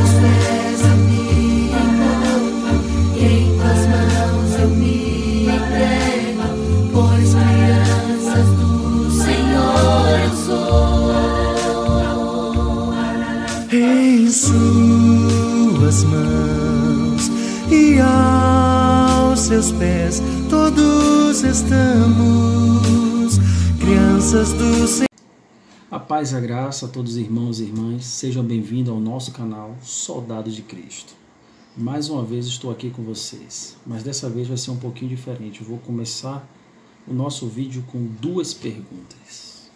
teus pés eu me encontro, e em tuas mãos eu me entrego, pois crianças do Senhor eu sou. Em suas mãos e aos seus pés todos estamos, crianças do Senhor. A paz e a graça a todos os irmãos e irmãs, sejam bem-vindos ao nosso canal Soldados de Cristo. Mais uma vez estou aqui com vocês, mas dessa vez vai ser um pouquinho diferente. Eu vou começar o nosso vídeo com duas perguntas.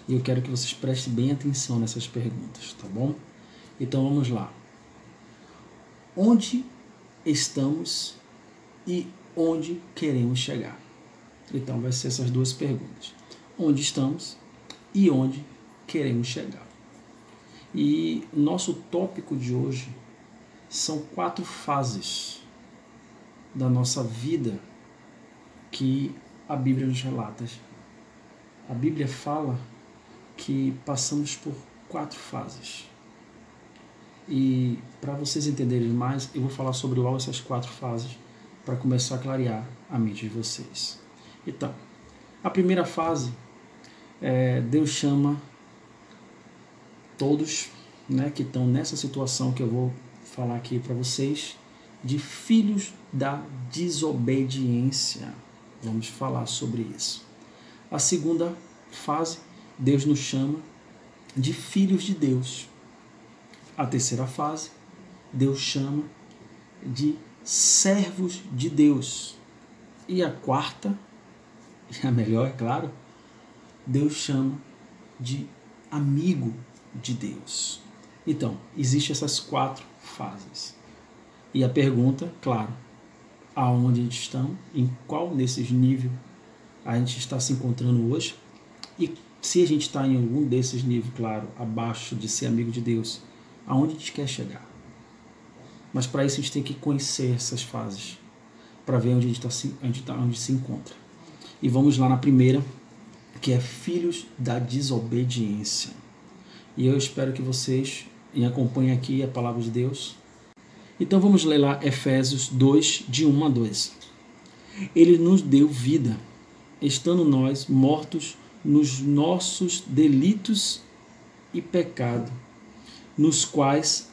E eu quero que vocês prestem bem atenção nessas perguntas, tá bom? Então vamos lá. Onde estamos e onde queremos chegar? Então vai ser essas duas perguntas. Onde estamos e onde queremos chegar. E nosso tópico de hoje são 4 fases da nossa vida que a Bíblia nos relata. A Bíblia fala que passamos por 4 fases. E para vocês entenderem mais, eu vou falar sobre logo essas 4 fases para começar a clarear a mente de vocês. Então, a primeira fase, Deus chama todos, que estão nessa situação que eu vou falar aqui para vocês, de filhos da desobediência. Vamos falar sobre isso. A segunda fase, Deus nos chama de filhos de Deus. A terceira fase, Deus chama de servos de Deus. E a quarta, e a melhor, é claro, Deus chama de amigo de Deus. Então, existem essas 4 fases. E a pergunta, claro, aonde a gente está, em qual desses níveis a gente está se encontrando hoje, e se a gente está em algum desses níveis, claro, abaixo de ser amigo de Deus, aonde a gente quer chegar. Mas para isso a gente tem que conhecer essas fases, para ver onde a gente se encontra. E vamos lá na primeira, que é filhos da desobediência. E eu espero que vocês acompanhem aqui a palavra de Deus. Então vamos ler lá Efésios 2, de 1 a 2. Ele nos deu vida, estando nós mortos nos nossos delitos e pecado, nos quais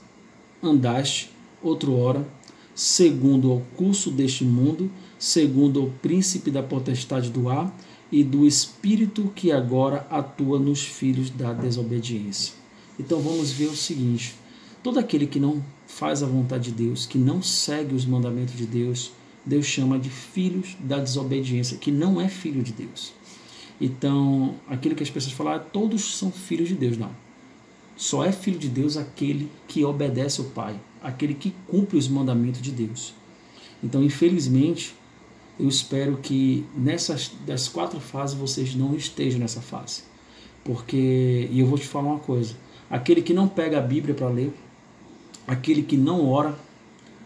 andaste outrora, segundo o curso deste mundo, segundo o príncipe da potestade do ar, e do Espírito que agora atua nos filhos da desobediência. Então vamos ver o seguinte: todo aquele que não faz a vontade de Deus, que não segue os mandamentos de Deus, Deus chama de filhos da desobediência, que não é filho de Deus. Então, aquilo que as pessoas falam, todos são filhos de Deus, não. Só é filho de Deus aquele que obedece ao Pai, aquele que cumpre os mandamentos de Deus. Então, infelizmente, eu espero que das 4 fases vocês não estejam nessa fase. Porque, e eu vou te falar uma coisa, aquele que não pega a Bíblia para ler, aquele que não ora,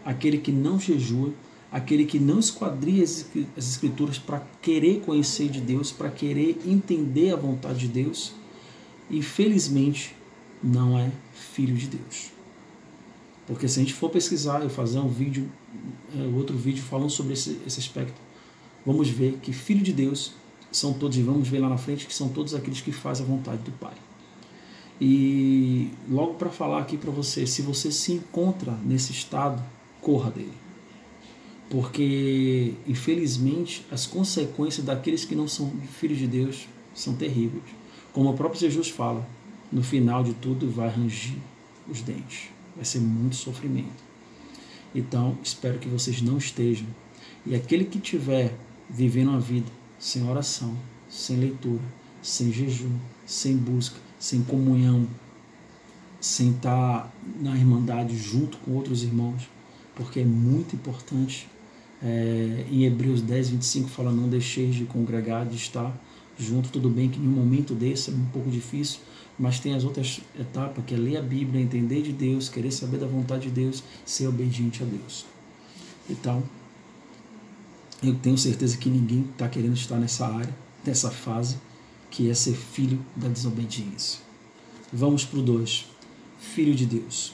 aquele que não jejua, aquele que não esquadria as Escrituras para querer conhecer de Deus, para querer entender a vontade de Deus, infelizmente não é filho de Deus. Porque se a gente for pesquisar e fazer outro vídeo falando sobre esse aspecto, vamos ver que filho de Deus são todos, e vamos ver lá na frente que são todos aqueles que fazem a vontade do Pai. E logo para falar aqui para você, se você se encontra nesse estado, corra dele. Porque, infelizmente, as consequências daqueles que não são filhos de Deus são terríveis. Como o próprio Jesus fala, no final de tudo vai rangir os dentes. Vai ser muito sofrimento. Então, espero que vocês não estejam. E aquele que estiver vivendo uma vida sem oração, sem leitura, sem jejum, sem busca, sem comunhão, sem estar na irmandade junto com outros irmãos, porque é muito importante. Em Hebreus 10, 25 fala: não deixeis de congregar, de estar junto. Tudo bem que em um momento desse é um pouco difícil, mas tem as outras etapas, que é ler a Bíblia, entender de Deus, querer saber da vontade de Deus, ser obediente a Deus. Então, eu tenho certeza que ninguém está querendo estar nessa área, nessa fase, que é ser filho da desobediência. Vamos para o 2. Filho de Deus.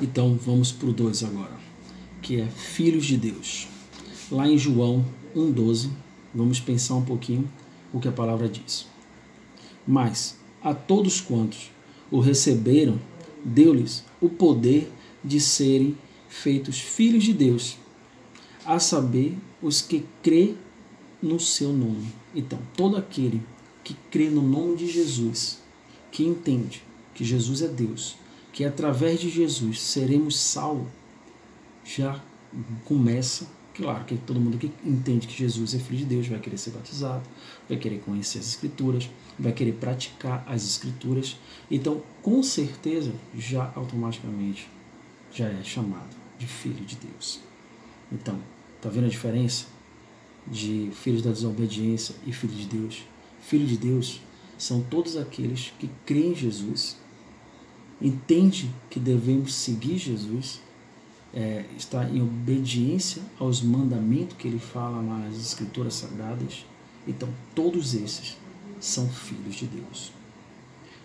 Então vamos para o 2 agora, que é filhos de Deus. Lá em João 1,12, vamos pensar um pouquinho o que a palavra diz. Mas a todos quantos o receberam, deu-lhes o poder de serem feitos filhos de Deus, a saber, os que crê no seu nome. Então, todo aquele que crê no nome de Jesus, que entende que Jesus é Deus, que através de Jesus seremos salvos, já começa, claro que todo mundo que entende que Jesus é Filho de Deus vai querer ser batizado, vai querer conhecer as Escrituras, vai querer praticar as Escrituras. Então, com certeza, já automaticamente já é chamado de Filho de Deus. Então, tá vendo a diferença de filhos da desobediência e filho de Deus? Filho de Deus são todos aqueles que creem em Jesus, entendem que devemos seguir Jesus, está em obediência aos mandamentos que ele fala nas Escrituras Sagradas. Então, todos esses são filhos de Deus.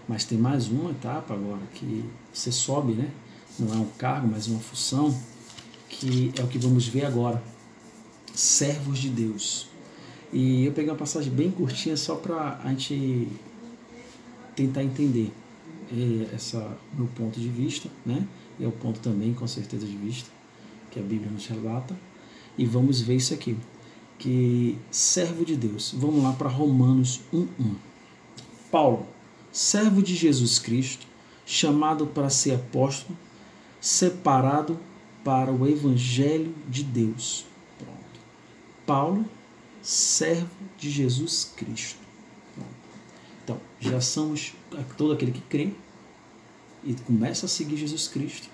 Mas tem mais uma etapa agora, que você sobe, né? Não é um cargo, mas uma função, que é o que vamos ver agora. Servos de Deus. E eu peguei uma passagem bem curtinha só para a gente tentar entender meu ponto de vista, né? E é o ponto também, com certeza, de vista que a Bíblia nos relata. E vamos ver isso aqui, que servo de Deus. Vamos lá para Romanos 1:1. Paulo, servo de Jesus Cristo, chamado para ser apóstolo, separado para o Evangelho de Deus. Pronto. Paulo, servo de Jesus Cristo. Pronto. Então, já somos todo aquele que crê e começa a seguir Jesus Cristo,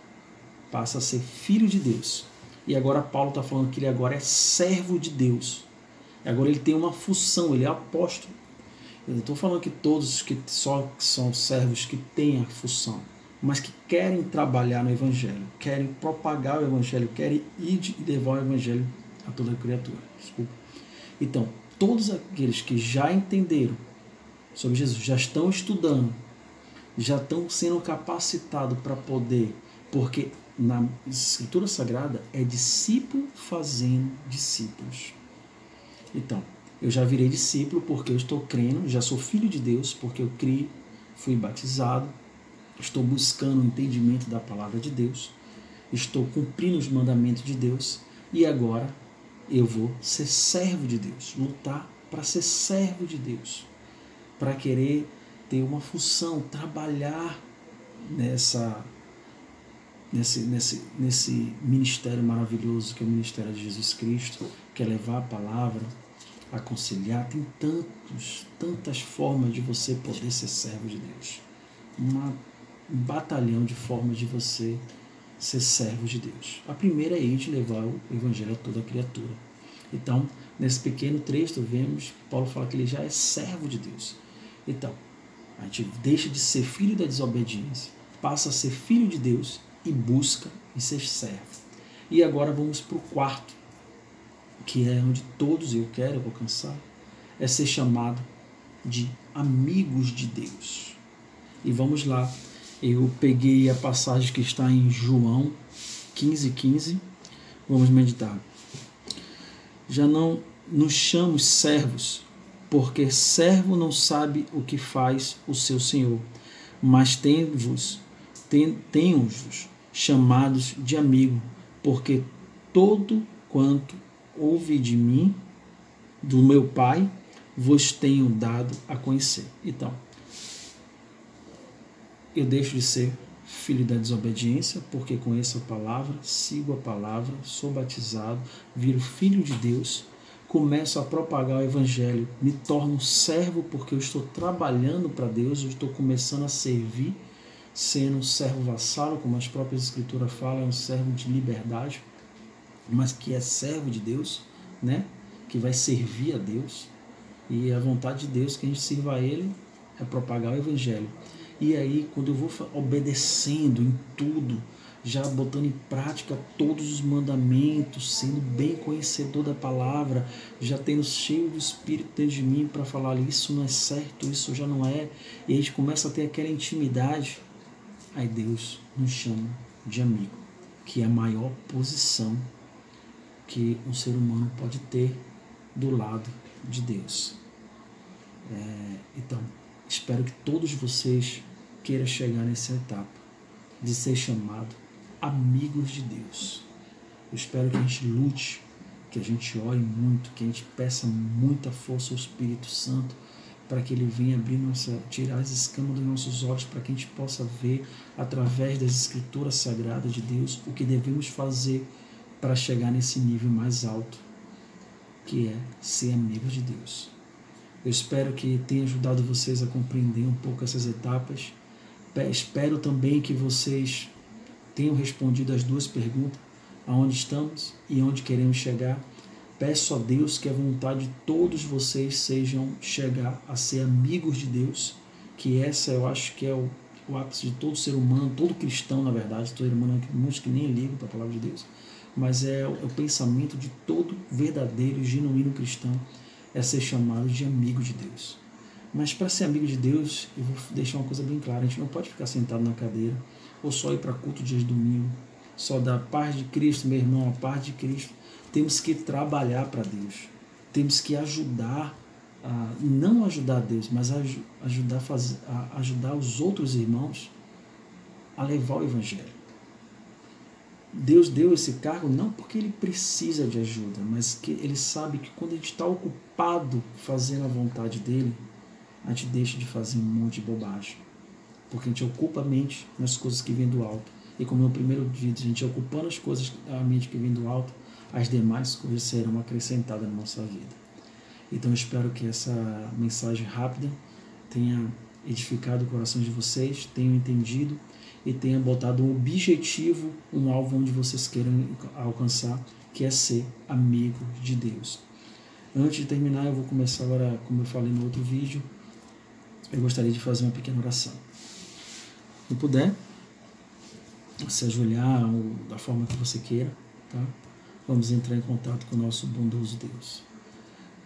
passa a ser filho de Deus. E agora Paulo está falando que ele agora é servo de Deus. Agora ele tem uma função, ele é apóstolo. Eu não estou falando que todos que só são servos que têm a função, mas que querem trabalhar no Evangelho, querem propagar o Evangelho, querem ir e levar o Evangelho a toda criatura. Desculpa. Então, todos aqueles que já entenderam sobre Jesus, já estão estudando, já estão sendo capacitados para poder, porque na Escritura Sagrada é discípulo fazendo discípulos. Então, eu já virei discípulo porque eu estou crendo, já sou filho de Deus porque eu criei, fui batizado, estou buscando o entendimento da palavra de Deus, estou cumprindo os mandamentos de Deus e agora eu vou ser servo de Deus, lutar para ser servo de Deus, para querer ter uma função, trabalhar nesse ministério maravilhoso que é o ministério de Jesus Cristo, que é levar a palavra, aconselhar. Tem tantas formas de você poder ser servo de Deus. Um batalhão de formas de você ser servo de Deus. A primeira é ir de levar o Evangelho a toda criatura. Então, nesse pequeno trecho, vemos Paulo fala que ele já é servo de Deus. Então, a gente deixa de ser filho da desobediência, passa a ser filho de Deus e busca em ser servo. E agora vamos para o quarto, que é onde todos eu vou alcançar, é ser chamado de amigos de Deus. E vamos lá, eu peguei a passagem que está em João 15:15, vamos meditar. Já não nos chamamos servos, porque servo não sabe o que faz o seu senhor, mas tenho-vos chamados de amigo, porque todo quanto ouve de mim, do meu Pai, vos tenho dado a conhecer. Então, eu deixo de ser filho da desobediência, porque conheço a palavra, sigo a palavra, sou batizado, viro filho de Deus, começo a propagar o Evangelho, me torno servo porque eu estou trabalhando para Deus, eu estou começando a servir, sendo um servo vassalo, como as próprias Escrituras falam, é um servo de liberdade, mas que é servo de Deus, né? Que vai servir a Deus, e a vontade de Deus que a gente sirva a Ele é propagar o Evangelho. E aí, quando eu vou obedecendo em tudo, já botando em prática todos os mandamentos, sendo bem conhecedor da palavra, já tendo cheio do Espírito dentro de mim para falar, isso não é certo, isso já não é, e a gente começa a ter aquela intimidade, aí Deus nos chama de amigo, que é a maior posição que um ser humano pode ter do lado de Deus. Então, espero que todos vocês queiram chegar nessa etapa de ser chamado amigos de Deus. Eu espero que a gente lute, que a gente ore muito, que a gente peça muita força ao Espírito Santo para que Ele venha abrir tirar as escamas dos nossos olhos, para que a gente possa ver através das Escrituras Sagradas de Deus o que devemos fazer para chegar nesse nível mais alto, que é ser amigos de Deus. Eu espero que tenha ajudado vocês a compreender um pouco essas etapas. Espero também que vocês tenham respondido as duas perguntas, aonde estamos e onde queremos chegar. Peço a Deus que a vontade de todos vocês sejam chegar a ser amigos de Deus, que essa eu acho que é o ápice de todo ser humano, todo cristão, na verdade, todo ser humano, muitos que nem ligam para a palavra de Deus, mas é o pensamento de todo verdadeiro e genuíno cristão, é ser chamado de amigo de Deus. Mas para ser amigo de Deus, eu vou deixar uma coisa bem clara: a gente não pode ficar sentado na cadeira ou só ir para culto dias de domingo, só dar a paz de Cristo, meu irmão, a paz de Cristo. Temos que trabalhar para Deus, temos que ajudar, não ajudar Deus, mas ajudar os outros irmãos a levar o Evangelho. Deus deu esse cargo não porque Ele precisa de ajuda, mas que Ele sabe que quando a gente está ocupado fazendo a vontade dEle, a gente deixa de fazer um monte de bobagem, porque a gente ocupa a mente nas coisas que vêm do alto. E como no primeiro dia, a gente ocupando as coisas, a mente que vem do alto, as demais coisas serão acrescentadas na nossa vida. Então eu espero que essa mensagem rápida tenha edificado o coração de vocês, tenham entendido e tenha botado um objetivo, um alvo onde vocês queiram alcançar, que é ser amigo de Deus. Antes de terminar, eu vou começar agora, como eu falei no outro vídeo, eu gostaria de fazer uma pequena oração. Se puder, se ajoelhar ou da forma que você queira, tá? Vamos entrar em contato com o nosso bondoso Deus.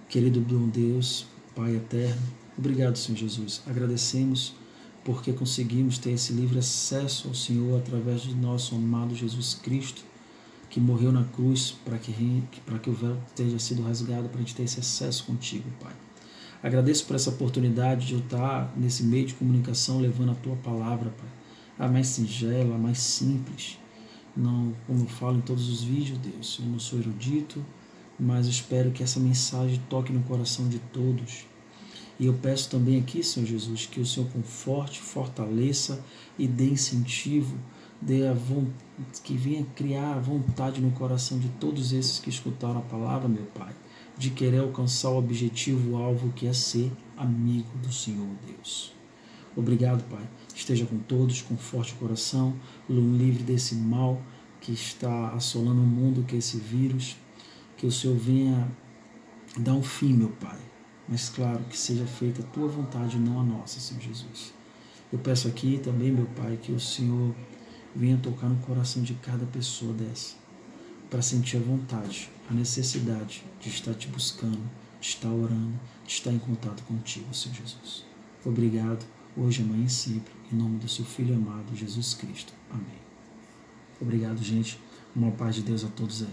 Querido bom Deus, Pai eterno, obrigado, Senhor Jesus. Agradecemos porque conseguimos ter esse livre acesso ao Senhor através de nosso amado Jesus Cristo, que morreu na cruz para que o véu tenha sido rasgado, para a gente ter esse acesso contigo, Pai. Agradeço por essa oportunidade de eu estar nesse meio de comunicação levando a Tua palavra, Pai, a mais singela, a mais simples. Não, como eu falo em todos os vídeos, Deus, eu não sou erudito, mas espero que essa mensagem toque no coração de todos. E eu peço também aqui, Senhor Jesus, que o Senhor conforte, fortaleça e dê incentivo, que venha criar a vontade no coração de todos esses que escutaram a palavra, meu Pai, de querer alcançar o objetivo, o alvo, que é ser amigo do Senhor Deus. Obrigado, Pai. Esteja com todos, conforte o coração, livre desse mal que está assolando o mundo, que é esse vírus. Que o Senhor venha dar um fim, meu Pai. Mas claro, que seja feita a Tua vontade, não a nossa, Senhor Jesus. Eu peço aqui também, meu Pai, que o Senhor venha tocar no coração de cada pessoa dessa, para sentir a vontade, a necessidade de estar Te buscando, de estar orando, de estar em contato contigo, Senhor Jesus. Obrigado, hoje, amanhã e sempre, em nome do Seu Filho amado, Jesus Cristo. Amém. Obrigado, gente. Uma paz de Deus a todos aí.